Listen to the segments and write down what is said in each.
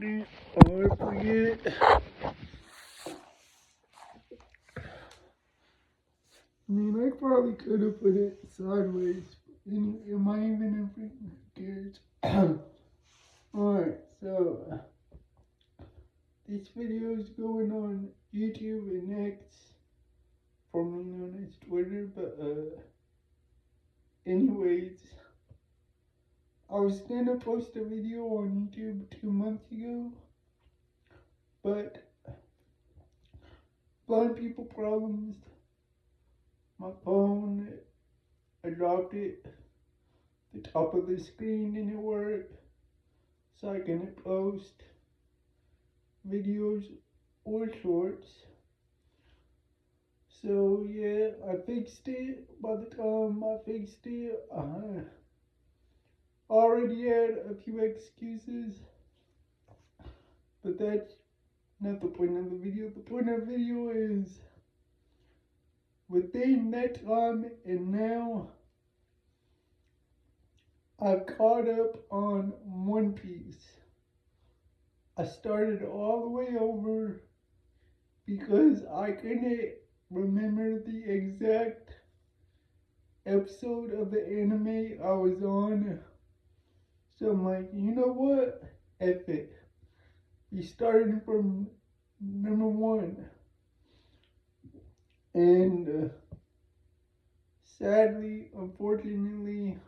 it or forget it. I mean, I probably could have put it sideways. Am I even in freaking cares? Alright, so this video is going on YouTube and X, formerly known as Twitter, but anyways, I was gonna post a video on YouTube 2 months ago, but blind people problems, my phone, I dropped it, the top of the screen didn't work, so I couldn't post videos or shorts. So yeah, I fixed it. By the time I fixed it, I already had a few excuses, but that's not the point of the video. The point of the video is within that time and now, I've caught up on One Piece. I started all the way over because I couldn't remember the exact episode of the anime I was on. So I'm like, you know what? F it. We started from number 1. And sadly, unfortunately,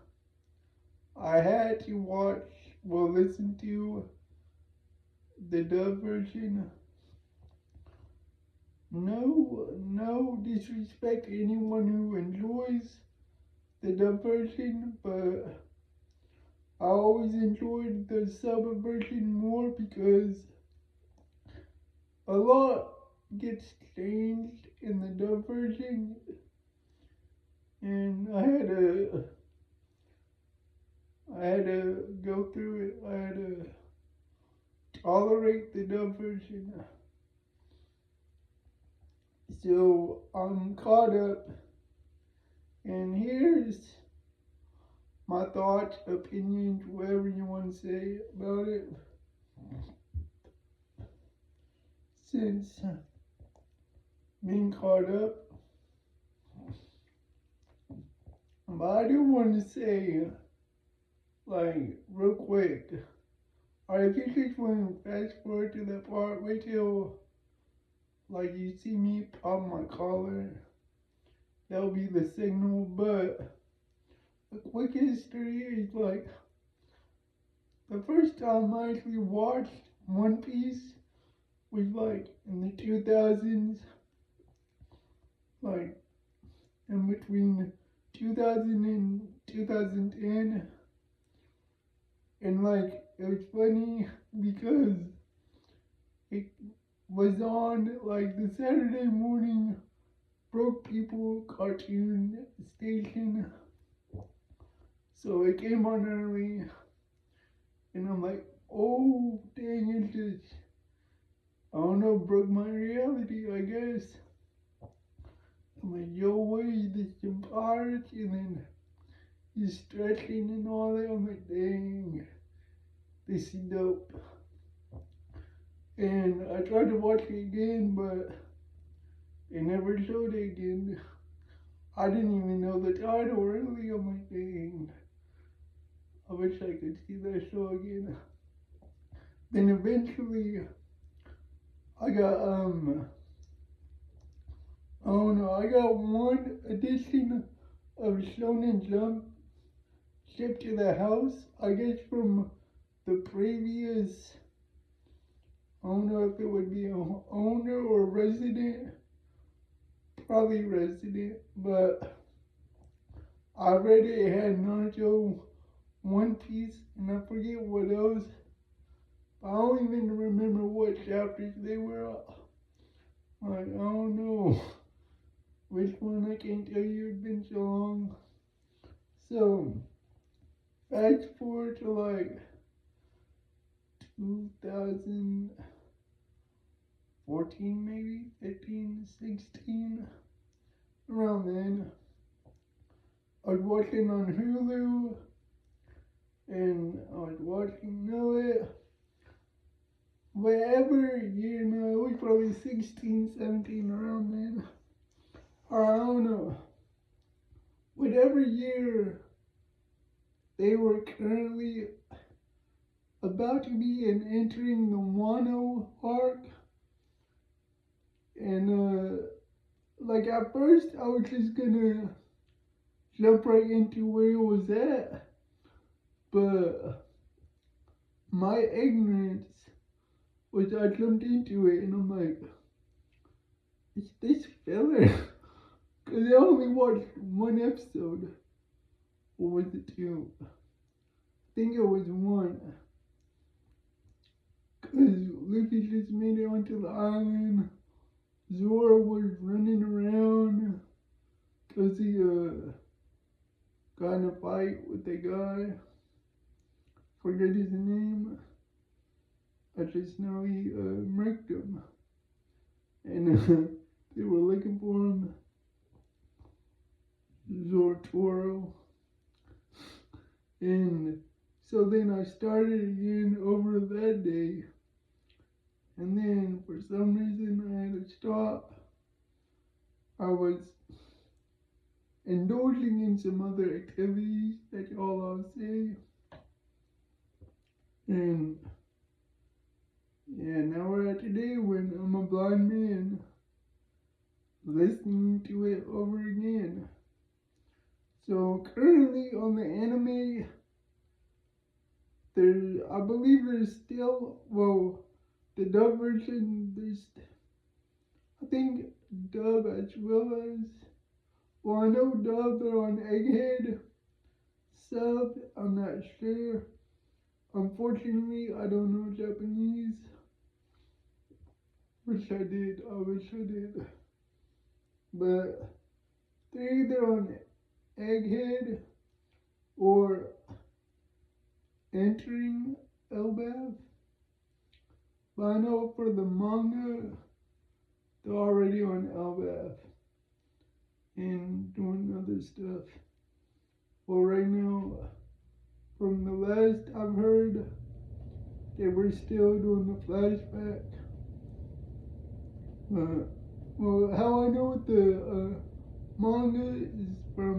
I had to listen to the dub version. No disrespect to anyone who enjoys the dub version, but I always enjoyed the sub version more because a lot gets changed in the dub version, and I had to go through it. I had to tolerate the dub version. So I'm caught up, and here's my thoughts, opinions, whatever you want to say about it. Since being caught up, but I do want to say, like, real quick, alright, if you just want to fast forward to that part, wait till, like, you see me pop my collar, that'll be the signal. But a quick history is, like, the first time I actually watched One Piece was, like, in the 2000s, like, in between 2000 and 2010, and, like, it was funny because it was on, like, the Saturday morning Broke People cartoon station, so it came on early, and I'm like, oh, dang, it just, I don't know, broke my reality, I guess. I'm like, yo, wait, there's some pirates, and then he's stretching and all that. I'm like, dang, this is dope. And I tried to watch it again, but it never showed it again. I didn't even know the title really. I'm like, dang, I wish I could see that show again. Then eventually, I got, I don't know, I got one edition of Shonen Jump shipped to the house, I guess from the previous, I don't know if it would be an owner or resident, probably resident, but I read it, it had Naruto, One Piece, and I forget what else. I don't even remember what chapters they were. Like, I don't know which one, I can't tell you, it's been so long. So, fast forward to like 2014 maybe, 15, 16, around then. I was watching on Hulu, and I was watching Know It, whatever year, no, it was probably 16, 17, around then. Or I don't know. Whatever year they were currently about to be entering the Wano arc. And like at first I was just gonna jump right into where it was at. But my ignorance was I jumped into it and I'm like, is this filler? Because I only watched one episode. Or was it two? I think it was one. Because Luffy just made it onto the island. Zoro was running around because he got in a fight with the guy. Forget his name. I just know he murked him. And they were looking for him. Zortoro. And so then I started again over that day. And then for some reason I had to stop. I was indulging in some other activities that y'all I'll say. And yeah, now we're at today when I'm a blind man listening to it over again. So currently on the anime, I believe there's still, well, the dub version, I think dub as well as, well, I know dub are on Egghead, sub, I'm not sure. Unfortunately, I don't know Japanese. Wish I did, But they're either on Egghead or entering Elbaf. But I know for the manga, they're already on Elbaf and doing other stuff. Well, right now, from the last I've heard, they were still doing the flashback. Well, how I know what the manga is from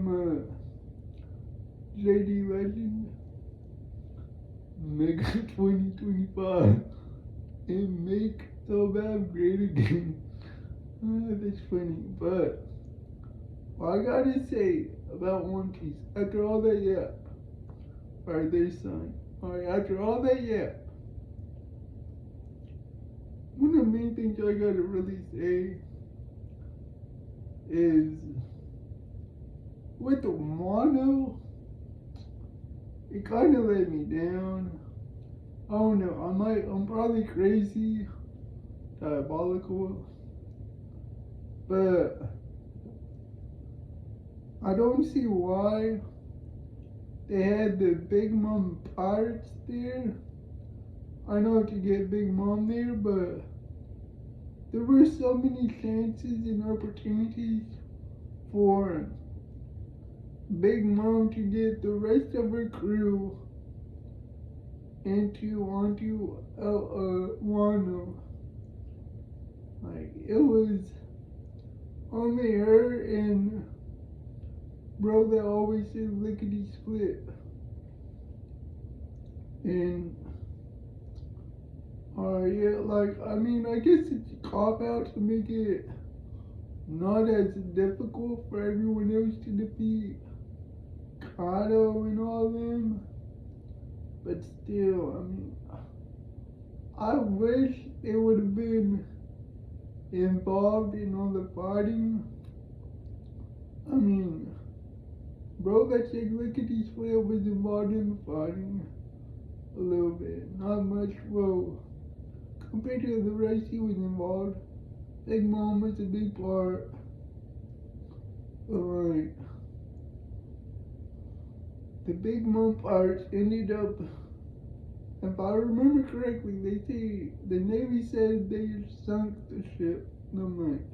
JD Legend, Mega 2025, and make Elbaf great again. That's funny, but what I gotta say about One Piece, after all that yap, alright, there's son. Alright, after all that yap, one of the main things I gotta really say is with the Wano, it kind of let me down. I don't know, I'm probably crazy, diabolical, but I don't see why they had the Big Mom pirates there. I know to get Big Mom there, but there were so many chances and opportunities for Big Mom to get the rest of her crew onto Wano. Like, it was only her and bro that always said lickety split. And yeah, like, I mean, I guess it's a cop out to make it not as difficult for everyone else to defeat Kaido and all them. But still, I mean, I wish they would have been involved in all the fighting. I mean, bro, that chick Lickety Split was involved in the fighting a little bit, not much. Well, compared to the rest, he was involved. Big Mom was a big part. But like, the Big Mom parts ended up, if I remember correctly, they say the Navy said they sunk the ship. And I'm like,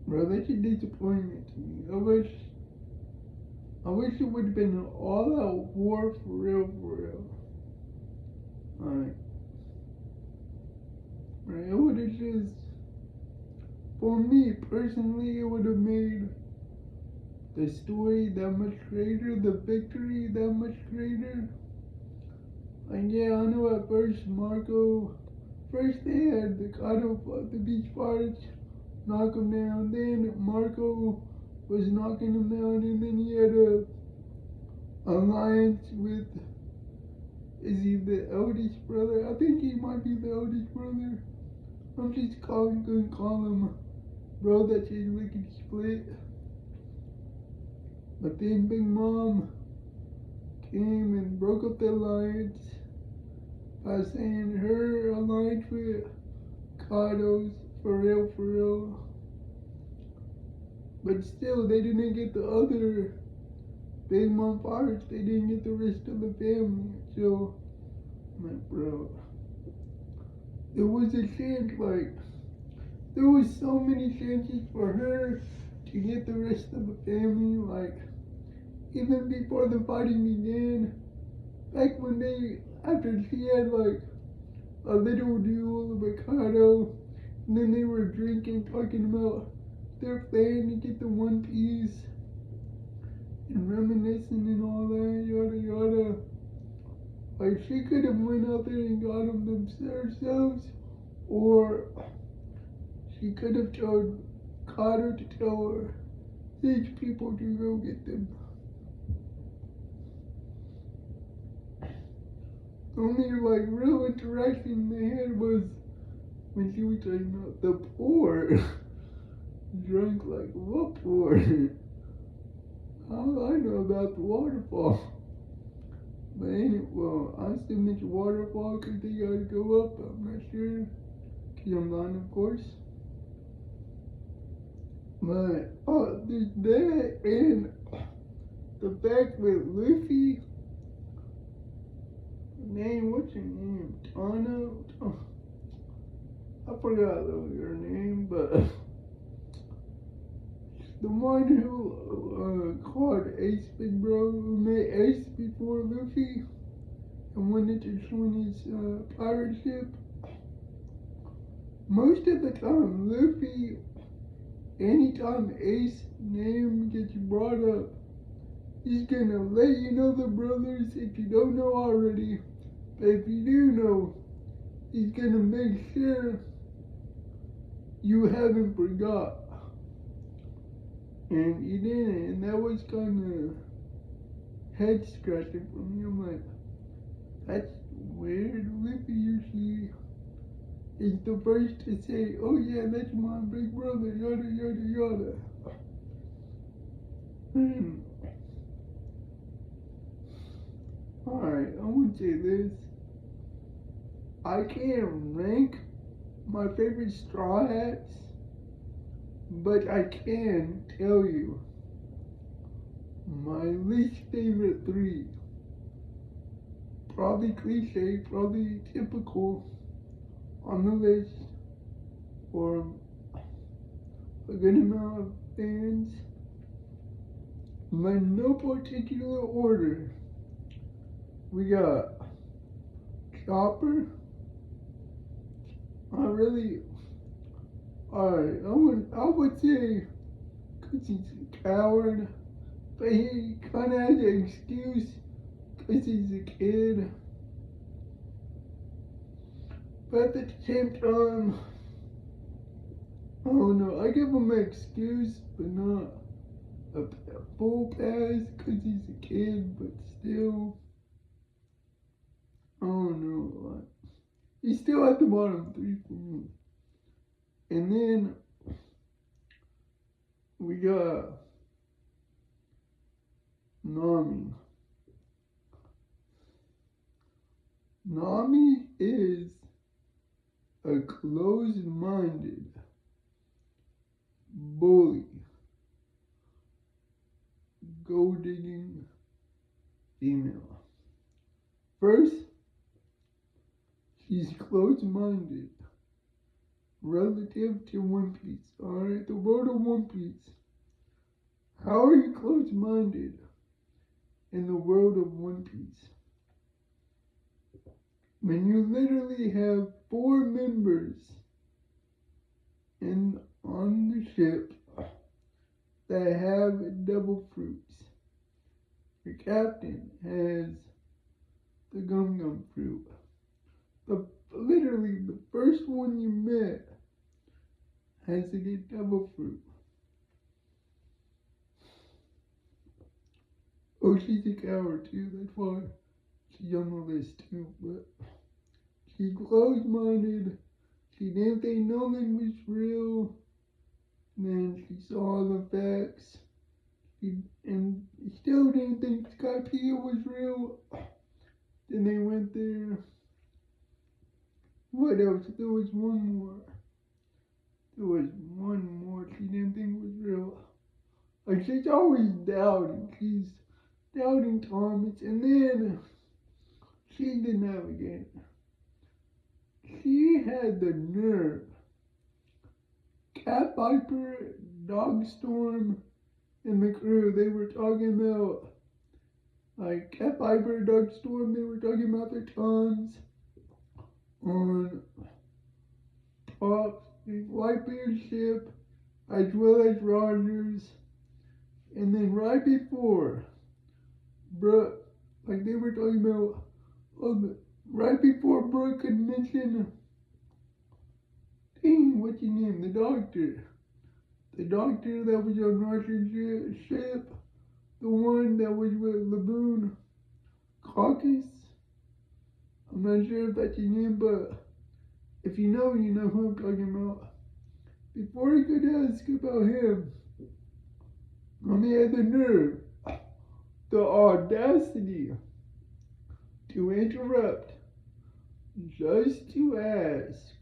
bro, that's a disappointment to me. I wish it would have been an all-out war for real, for real. Alright. it would have just, for me personally, it would have made the story that much greater, the victory that much greater. Like, yeah, I know at first first they had the Kato fought the beach pirates, knock him down, then Marco was knocking him down, and then he had a alliance with, is he the eldest brother? I think he might be the eldest brother. I'm just gonna call him bro that you lickety split. But then Big Mom came and broke up the alliance by saying her alliance with Kato's for real. But still, they didn't get the other Big Mom pirates. They didn't get the rest of the family. So, I'm like, bro, there was a chance, like, there was so many chances for her to get the rest of the family, like, even before the fighting began, back when after she had, like, a little duel with Kato, and then they were drinking, talking about their plan to get the One Piece, and reminiscing and all that, yada yada. Like, she could have went out there and got them themselves, or she could have told Kato to tell her, these people to go get them. The only, like, real interaction they had was when she was talking about the poor. Drunk like what poor? All I know about the waterfall. But anyway, well, I still mention waterfall because they gotta go up. I'm not sure. Because I'm blind, of course. But, there's that, and the fact with Luffy, what's your name? Tano? I forgot her name, but the one who called Ace Big Bro, who made Ace before Luffy, and wanted to join his pirate ship. Most of the time, Luffy, anytime Ace name gets brought up, he's gonna let you know the brothers if you don't know already. But if you do know, he's gonna make sure you haven't forgot. And he didn't, and that was kind of head scratching for me. I'm like, that's weird. Luffy usually is the first to say, oh yeah, that's my big brother, yada yada yada. Alright, I would say this. I can't rank my favorite Straw Hats, but I can tell you my least favorite 3. Probably cliche, probably typical on the list for a good amount of fans, but in no particular order. We got Chopper. Alright, I would say, because he's a coward, but he kind of has an excuse, because he's a kid. But at the same time, I don't know, I give him an excuse, but not a full pass, because he's a kid, but still, I don't know, like, he's still at the bottom 3 for me. And then we got Nami. Nami is a closed-minded bully, gold-digging female. First, she's closed-minded relative to One Piece. Alright, the world of One Piece. How are you closed-minded in the world of One Piece when you literally have 4 members in on the ship that have devil fruits. The captain has the gum gum fruit. Literally, the first one you met has to get devil fruit. Oh, she's a coward too, that's why she's on the list too, but she's closed-minded. She didn't think nothing was real. Then she saw the facts. And still didn't think Skypiea was real. Then they went there. What else? There was one more. There was one more she didn't think was real. Like, she's always doubting. She's doubting Thomas. And then she's the navigator. She had the nerve. Cat Viper, Dogstorm, and the crew, they were talking about, like, Cat Viper, Dogstorm, they were talking about their times on Whitebeard's ship, as well as Rogers. And then right before, like they were talking about, right before Brooke had mentioned, what's his name, the doctor. The doctor that was on Roger's ship, the one that was with Laboon Caucus. I'm not sure if that's his name, but if you know who I'm talking about. Before he could ask about him, he had the nerve, the audacity to interrupt just to ask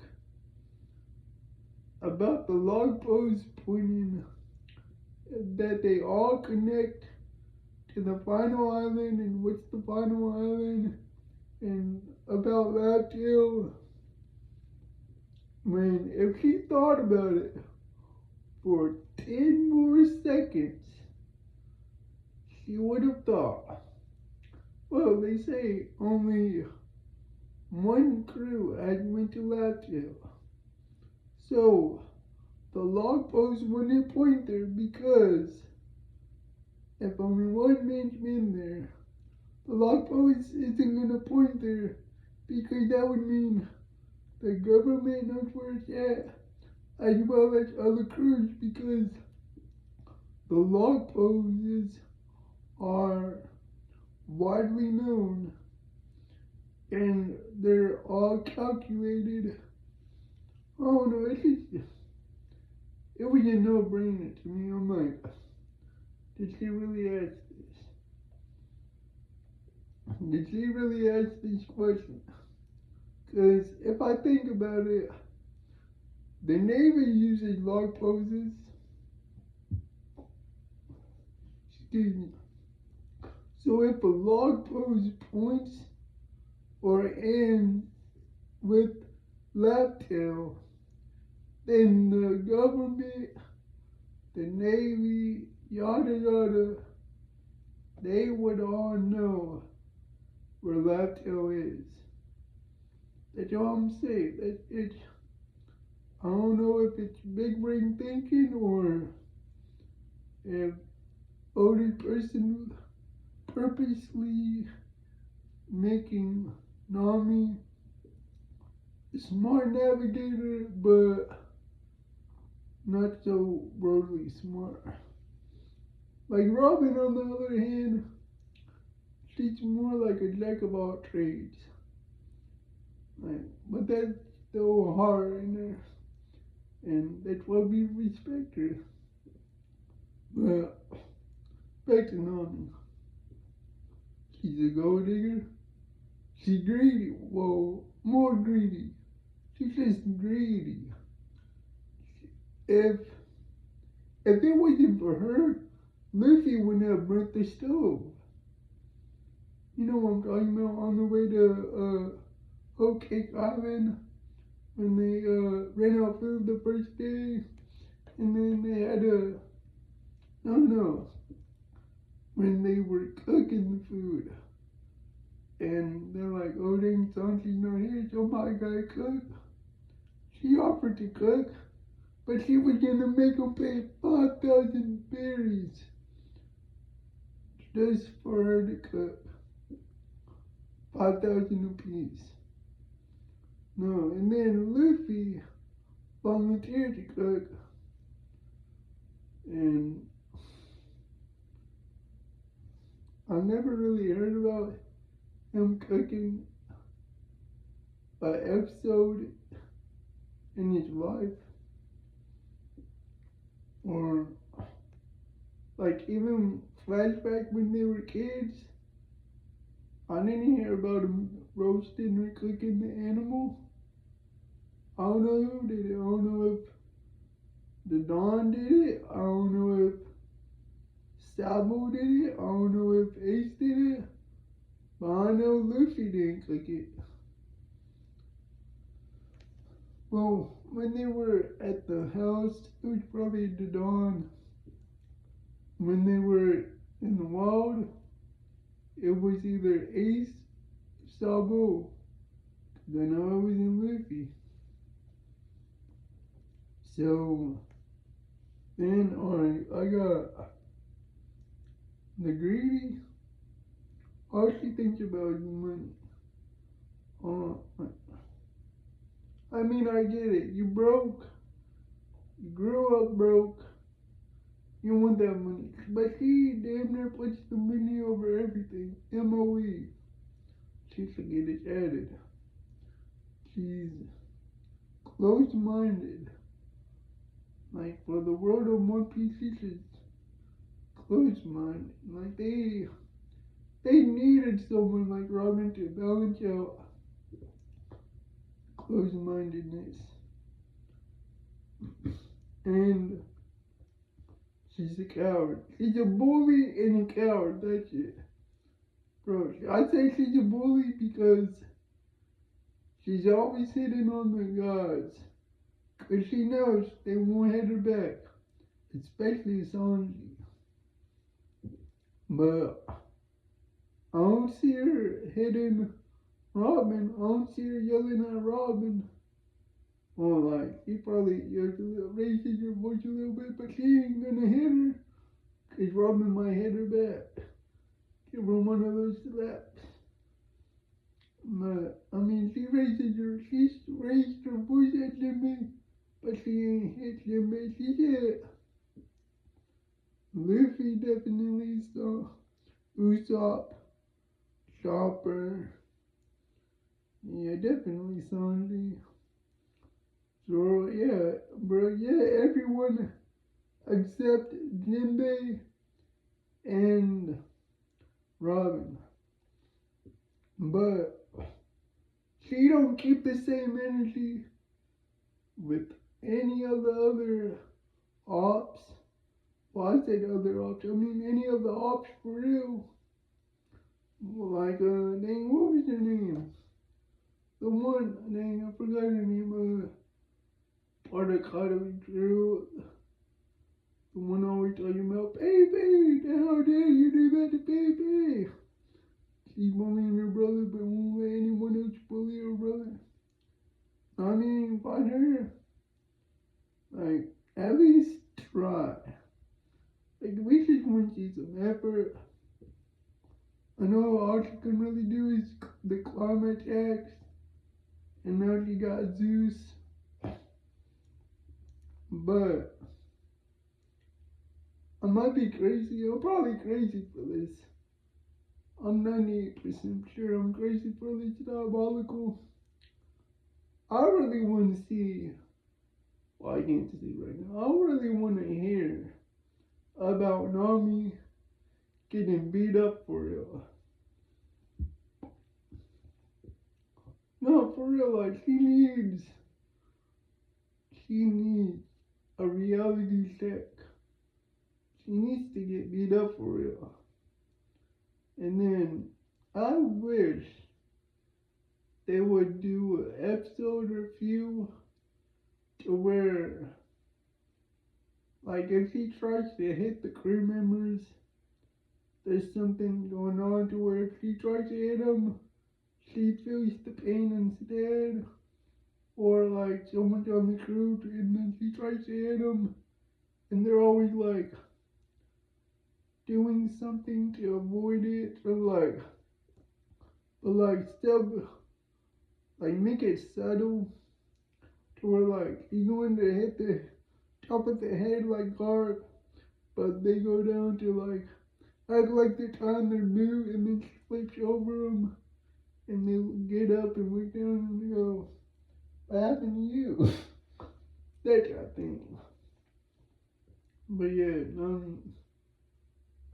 about the log post pointing that they all connect to the final island, and what's the final island, and about Laptail. When if she thought about it for 10 more seconds, she would have thought, well, they say only one crew had went to Laptail. So, the log post wouldn't point there, because if only one man's been there, the log post isn't going to point there, because that would mean the government knows where it's at, as well as other crews, because the log posts are widely known, and they're all calculated. Oh no, it was a no-brainer to me. I'm like, did she really ask this? Did she really ask this question? Because if I think about it, the Navy uses log poses. Excuse me. So if a log pose points or ends with Laptail, then the government, the Navy, yada yada, they would all know where Laptail is. That's all I'm saying. I don't know if it's big brain thinking or if older person purposely making Nami a smart navigator, but not so broadly smart. Like Robin, on the other hand, she's more like a jack of all trades. Like, but that's still hard in her, and that's why we respect her. But back to Nami. She's a gold digger. She's greedy. Whoa, more greedy. She's just greedy. If it wasn't for her, Luffy wouldn't have burnt the stove. You know what I'm talking about? On the way to Whole Cake Island, when they ran out food the first day, and then they had when they were cooking the food, and they're like, oh dang, Sanji's not here, somebody gotta cook. She offered to cook, but she was gonna make him pay 5,000 berries just for her to cook. 5,000 apiece. No, and then Luffy volunteered to cook, and I never really heard about him cooking an episode in his life, or like even flashback when they were kids. I didn't hear about him roasting or cooking the animal. I don't know who did it. I don't know if the Don did it. I don't know if Sabo did it. I don't know if Ace did it. But I know Luffy didn't cook it. Well, when they were at the house, it was probably the Don. When they were in the wild, it was either Ace or Sabo. Cause I know I was in Luffy. So then I got the greedy. All she thinks about is money. I mean, I get it. You broke. You grew up broke. You want that money. But she damn near puts the money over everything. MOE. She forget it's added. She's close-minded. Like, for the world of One Piece, she's just close-minded. Like, they needed someone like Robin to balance out close-mindedness. And she's a coward. She's a bully and a coward, that's it. Bro, I say she's a bully because she's always hitting on the gods. Because she knows they won't hit her back. Especially Sanji. But I don't see her hitting Robin. I don't see her yelling at Robin. Well, like, she probably raises her voice a little bit, but she ain't gonna hit her. Because Robin might hit her back. Give her one of those slaps. But, I mean, she's raised her voice at Jimmy, but she ain't hit Jimmy. She hit Luffy definitely saw Usopp, Chopper. Yeah, definitely Sanji. So, yeah, bro, yeah, everyone except Jinbei and Robin. But she don't keep the same energy with any of the other ops. Well, I said other ops. I mean any of the ops for real. Like, dang, what was her name? The one, dang, I forgot her name. Part of Academy Drew. The one always talking about, baby, how dare you do that to baby? She's bullying her brother, but won't let anyone else bully her brother. I mean, find her. Like, at least try. Like, we just want to see some effort. I know all she can really do is the climate attacks. And now she got Zeus. But I might be crazy. I'm probably crazy for this. I'm 98% sure I'm crazy for this diabolical. I really want to see. Well, I can't see right now. I really want to hear about Nami getting beat up for real. No, for real, like, she needs a reality check. She needs to get beat up for real. And then, I wish they would do an episode or few to where, like, if she tries to hit the crew members, there's something going on to where if she tries to hit them, she feels the pain instead. or like someone's on the crew and then she tries to hit them, and they're always like doing something to avoid it, or like, but like still like make it subtle to where like you going to hit the top of the head like hard, but they go down to like act like they're tying their boot and then she flips over them and they get up and look down and they go, "What happened to you?" That type of thing. But yeah,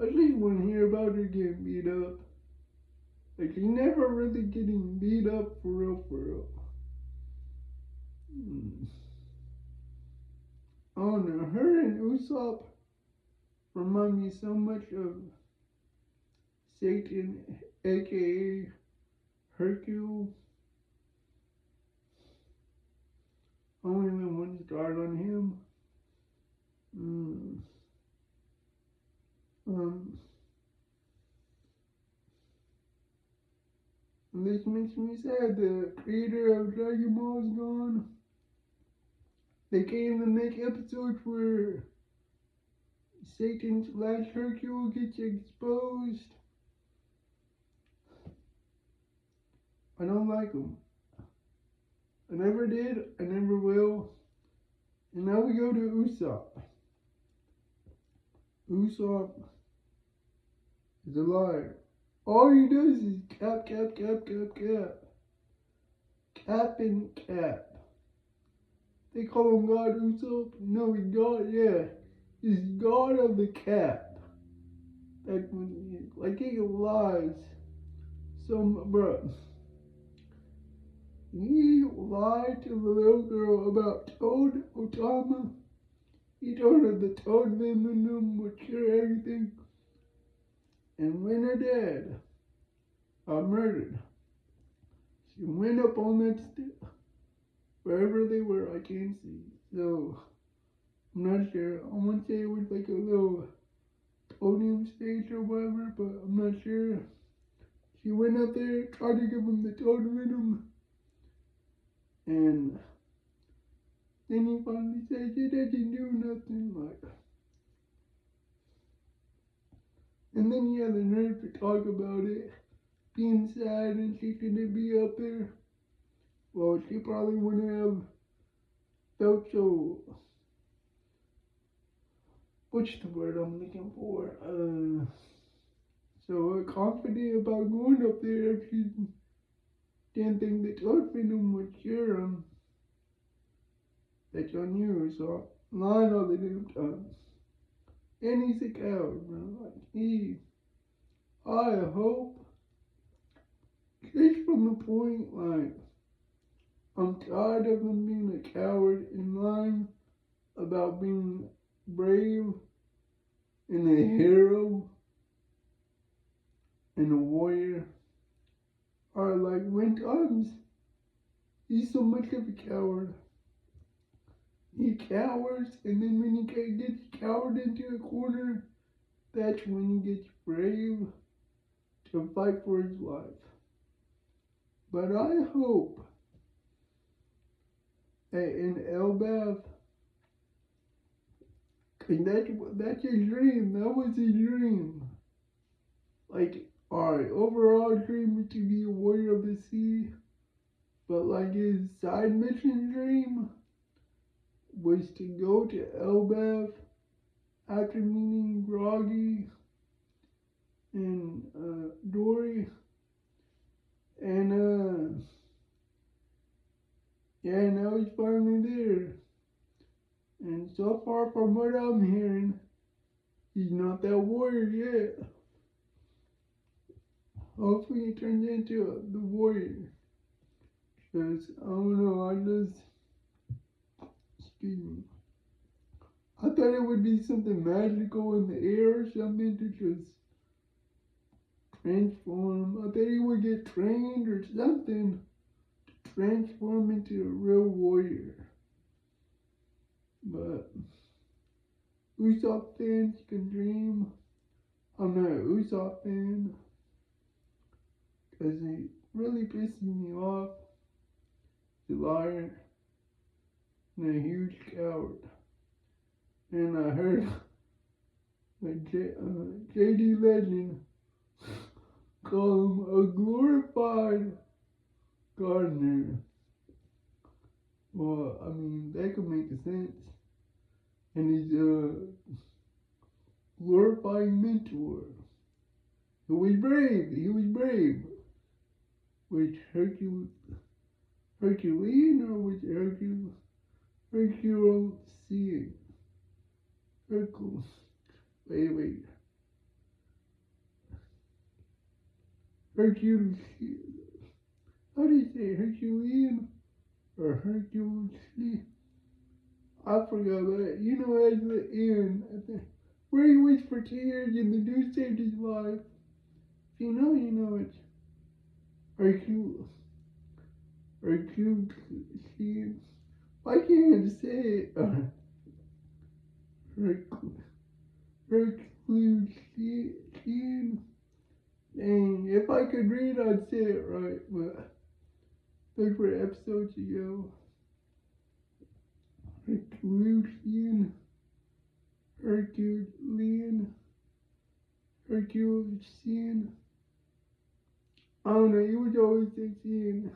I at least want to hear about her getting beat up. Like she never really getting beat up for real, for real. I don't know. Her and Usopp remind me so much of Satan, aka Hercule. I don't even want to start on him. Mm. Um, and this makes me sad. The creator of Dragon Ball is gone. They came to make episodes where Satan slash Hercule gets exposed. I don't like them. I never did. I never will. And now we go to Usopp. Usopp is a liar. All he does is cap, cap, cap, cap, cap. Cap and cap. They call him God Usopp. No, he's God, yeah. He's God of the cap. That when, like he lies. Bruh. He lied to the little girl about Toad Otama. He told her the Toad venom would cure everything. And when her dad got murdered, she went up on that wherever they were, I can't see. So, I'm not sure. I want to say it was like a little podium stage or whatever, but I'm not sure. She went up there, tried to give him the Toad venom, and then he finally said it doesn't do nothing, like. And then he had the nerve to talk about it, being sad and she couldn't be up there. Well, she probably wouldn't have felt so, what's the word I'm looking for? So confident about going up there if she didn't think the Toad venom would cure him. That's on you, so lying all the damn time. And he's a coward, bro. Like, I hope, just from the point, like, I'm tired of him being a coward and lying about being brave and a hero and a warrior. Or like when times he's so much of a coward. He cowers, and then when he gets cowered into a corner, that's when he gets brave to fight for his life. But I hope that in Elbaf, cause that's his dream. That was his dream. Like, alright, overall dream was to be a warrior of the sea, but like his side mission dream was to go to Elbaf after meeting Groggy and Dory, and yeah, now he's finally there. And so far from what I'm hearing, he's not that warrior yet. Hopefully he turns into the warrior. Because, I don't know, excuse me. I thought it would be something magical in the air or something to just transform. I thought he would get trained or something to transform into a real warrior. But Usopp fans can dream. I'm not an Usopp fan because he really pisses me off. The liar. and a huge coward. And I heard J.D. Legend call him a glorified gardener. Well, I mean, that could make sense. And he's a glorifying mentor. He was brave. He was brave. Was Herculean or was Herculean? Hercules. Wait. Hercules. How do you say Herculean or Hercules? I forgot that. You know, as the end, where he waits for 2 years and the dude saved his life. If you know, you know it. Hercules. Why can't I say it? Hercules. Dang, if I could read, I'd say it right, but those were episodes ago. Herculean. I don't know, you would always say Cian.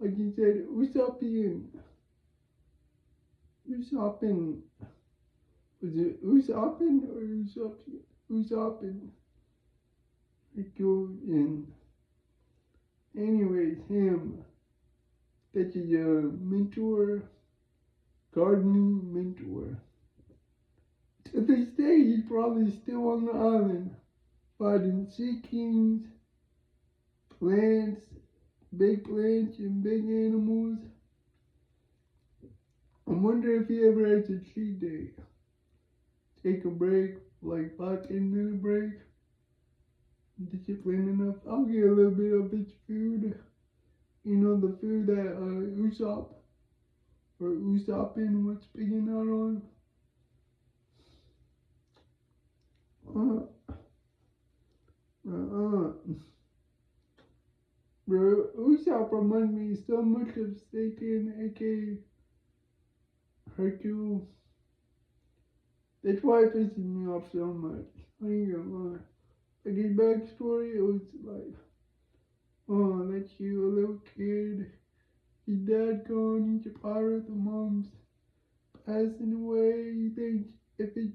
Like you said, Usopping. Was it Usopping or Usopping? Herculean. Anyways, him. That's a mentor. Gardening mentor. To this day, he's probably still on the island, fighting sea kings, plants, big plants, and big animals. I wonder if he ever has a cheat day. Take a break, like 5-10 minute break. Discipline enough. I'll get a little bit of his food. You know, the food that Usopp or Usopping was picking out on. Bro, Usopp reminds me so much of Satan, aka Hercule. That's why it pisses me off so much. I ain't gonna lie. Like his backstory, it was like, oh, that's you, a little kid. His dad gone, he's a pirate, the mom's passing away. He thinks if his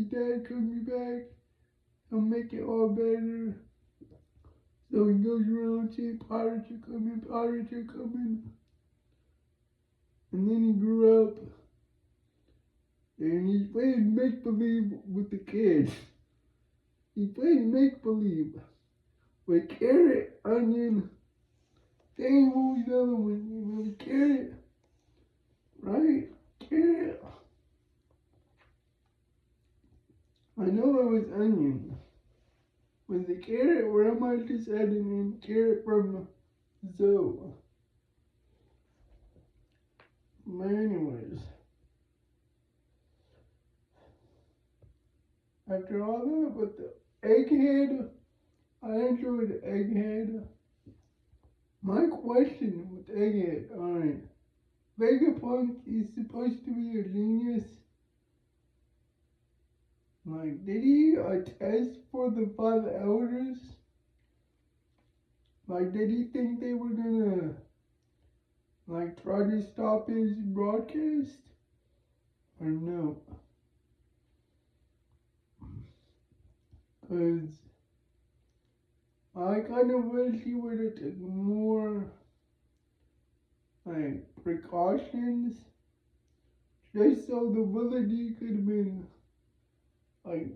dad comes back, he'll make it all better. So he goes around saying pirates are coming. And then he grew up and he's playing make-believe with the kids. He's playing make-believe with carrot, onion. Dang, what was the other one? It was carrot, right? Carrot. I know it was onion. Was it carrot or am I just adding in carrot from Zoe? But anyways. After all that, with the egghead, I enjoyed Egghead. My question with Egghead, alright. Vegapunk is supposed to be a genius. Like, did he test for the 5 elders? Like, did he think they were gonna, like, try to stop his broadcast? Or no? Because I kind of wish he would have taken more, like, precautions. Just so the village could have been, like,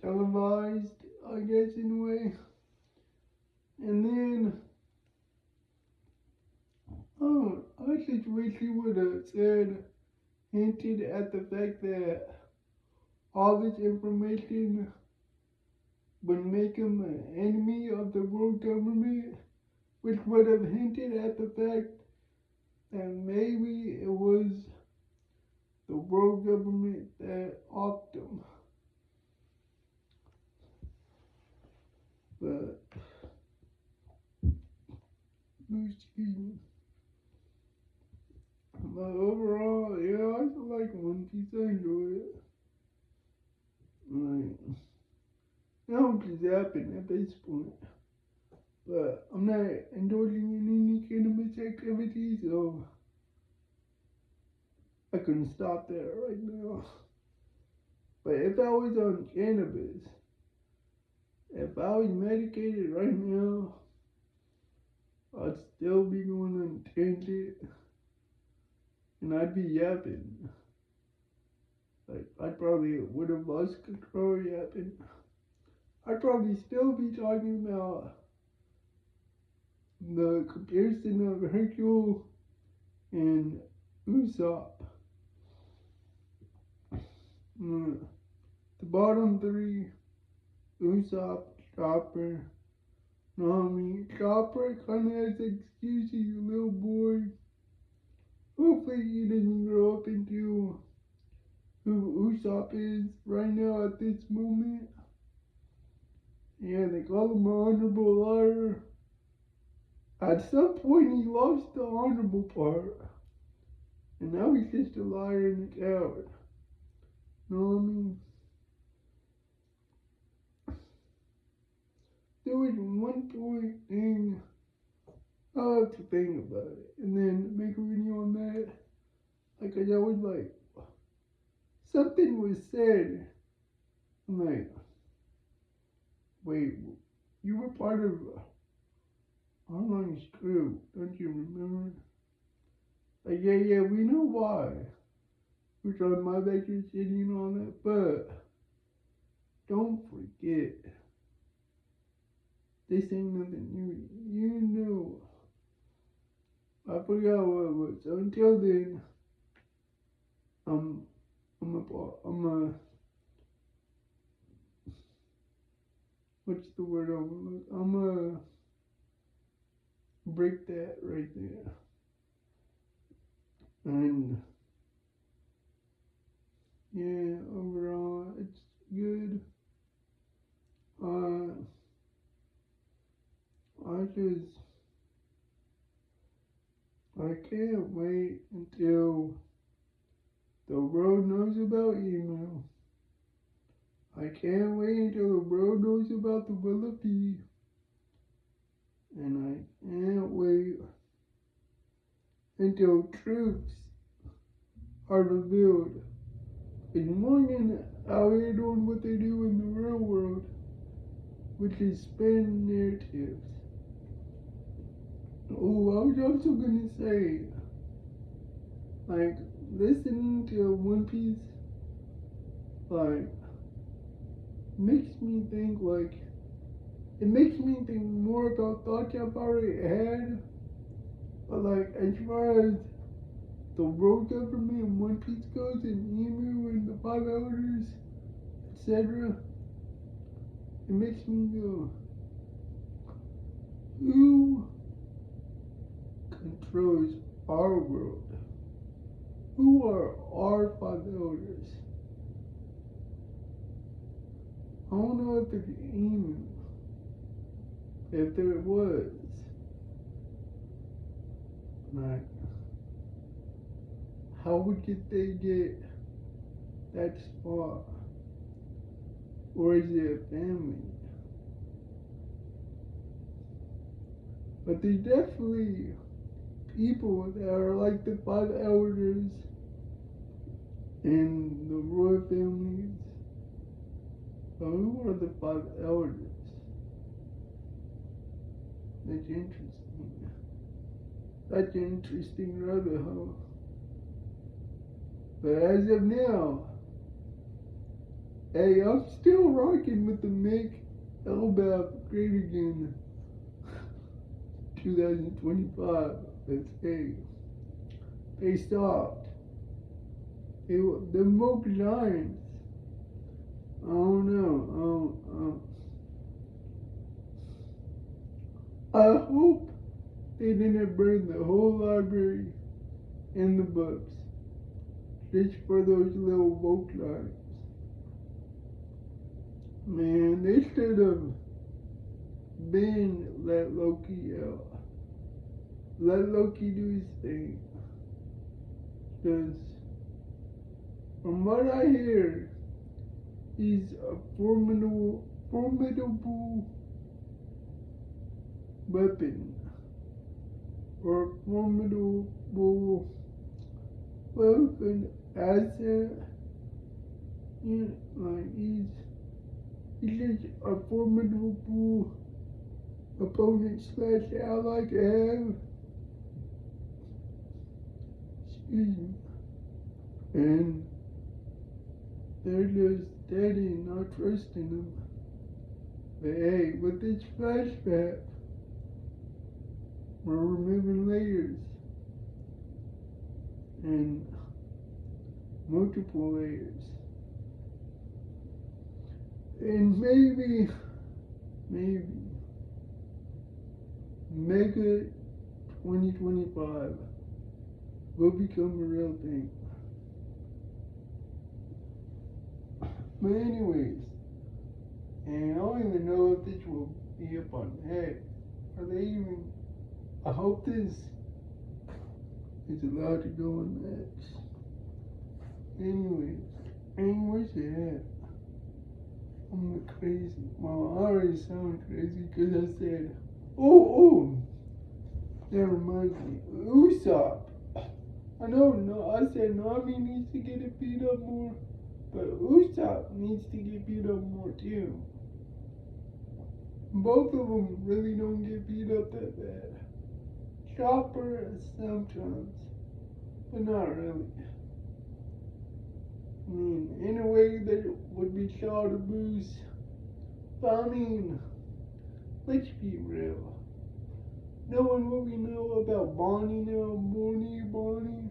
televised, I guess, in a way. And then, I just wish he would have hinted at the fact that all this information would make him an enemy of the world government, which would have hinted at the fact that maybe it was the world government that offed him. But, excuse me. But overall, yeah, I also like One Piece. I enjoy it. Like, now I'm just zapping at this point. But I'm not indulging in any cannabis activity, so I couldn't stop that right now. But if I was on cannabis, if I was medicated right now, I'd still be going on tangent and I'd be yapping. Like, I probably would have lost control yapping. I'd probably still be talking about the comparison of Hercule and Usopp. The bottom three, Usopp, Chopper, Nami. Chopper kind of has an excuse, he's a little boy. Hopefully he doesn't grow up into who Usopp is right now at this moment. Yeah, they call him an honorable liar. At some point he lost the honorable part. And now he's just a liar and a coward. Know what I mean? There was one point thing, I'll have to think about it and then make a video on that. Like, I was like, something was said. I'm like, wait, you were part of Arlong's crew, don't you remember? Like, yeah, we know why. We're trying my Baker City and all that, but don't forget, this ain't nothing new. You know. I forgot what it was. So until then, I'm what's the word I'm gonna break that right there. And yeah, overall, it's good. I can't wait until the world knows about email. I can't wait until the world knows about the Willipede. And I can't wait until truths are revealed. It's Morgan out here doing what they do in the real world, which is spin narratives. Oh, I was also gonna say, like, listening to One Piece, like, makes me think, like, it makes me think more about thoughts I've already had. But, like, as far as the world government and One Piece goes, and Emu and the Five Elders, etc., it makes me go, who controls our world? Who are our Five Elders? I don't know if there's Emu. If there was, like, how would they get that spot? Or is it a family? But there's definitely people that are like the Five Elders and the royal families. But who are the Five Elders? That's interesting. That's an interesting rabbit hole. But as of now, hey, I'm still rocking with the Make LBAP Great Again 2025. Let's say they stopped. They woke giants. I don't know. I hope they didn't burn the whole library and the books just for those little woke giants. Man, they should have been let Loki out. Let Loki do his thing. Because from what I hear, he's a formidable weapon or formidable weapon asset. Yeah, like he's just a formidable opponent slash ally to have. Excuse me. And they're just steady, not trusting him. But hey, with this flashback, we're removing layers. And multiple layers. And maybe Mega 2025 will become a real thing. But anyways, and I don't even know if this will be up on X. Are they even? I hope this is allowed to go on X. Anyways, and where's it at? I'm crazy. Well, I already sound crazy because I said, oh, that reminds me, Usopp. I said Nami needs to get it beat up more, but Usopp needs to get beat up more too. Both of them really don't get beat up that bad. Chopper sometimes, but not really. I mean, in a way that it would be Charter Boost. But I mean, let's be real. Knowing what we know about Bonnie now, Bonnie,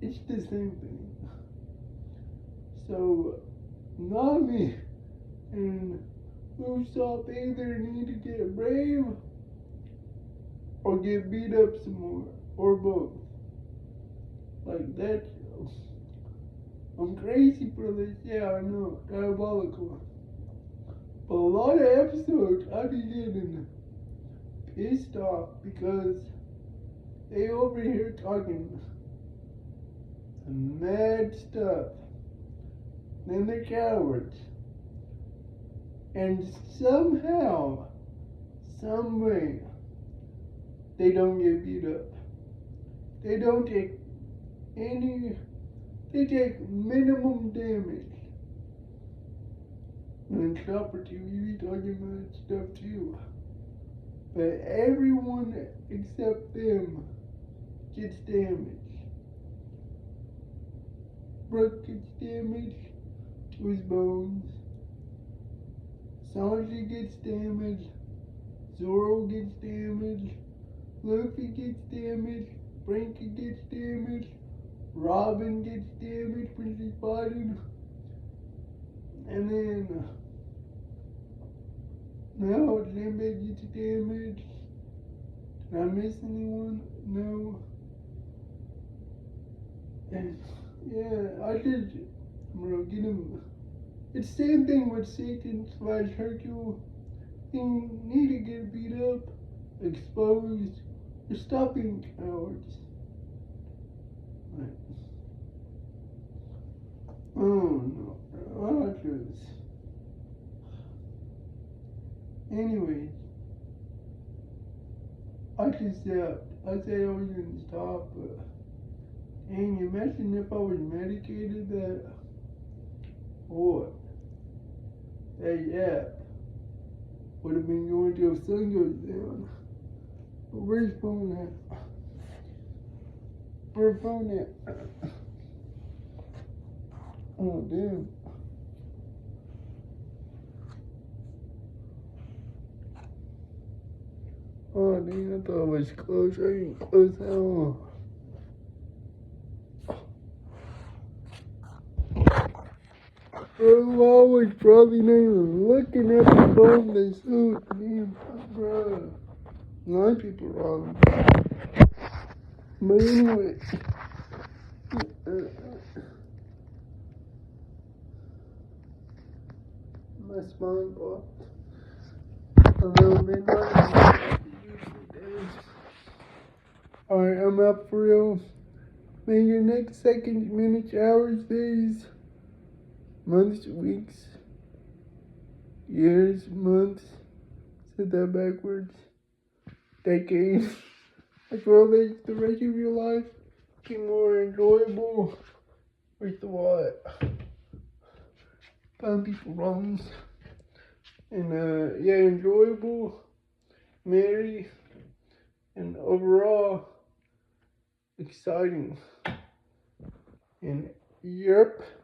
it's the same thing. So, Nami and Usopp either need to get brave or get beat up some more, or both. Like that. I'm crazy for this, yeah, I know, diabolical. But a lot of episodes, I be getting pissed off because they over here talking mad stuff. Then they're cowards. And somehow, some way, they don't get beat up. They don't take they take minimum damage. And Chopper TV be talking about stuff too. But everyone except them gets damage. Brook gets damage to his bones. Sanji gets damage. Zoro gets damage. Luffy gets damage. Frankie gets damage. Robin gets damage when she's fighting. And then now Jinbei gets damage. Did I miss anyone? No. And yeah, I'm gonna get him. It's the same thing with Satan / Hercule. They need to get beat up, exposed, or stop being cowards. Right. Oh no, Rogers. Anyways, I said I was gonna stop, but dang, imagine if I was medicated that, boy, that yap would have been going till the sun goes down. But where's phone at? Where's phone at? Oh, damn. Oh, dang, I thought it was close. I didn't close that one. Bro, I was probably not even looking at the phone. They so damn, bro. A lot of people wrong. But anyway. My spine popped a little bit. Alright, I'm out for real. May your next second, minutes, hours, days, months, weeks, years, months, said that backwards, decades, as well as the rest of your life be more enjoyable with what? Find people wrongs. And yeah, enjoyable, merry, and overall exciting. And yep.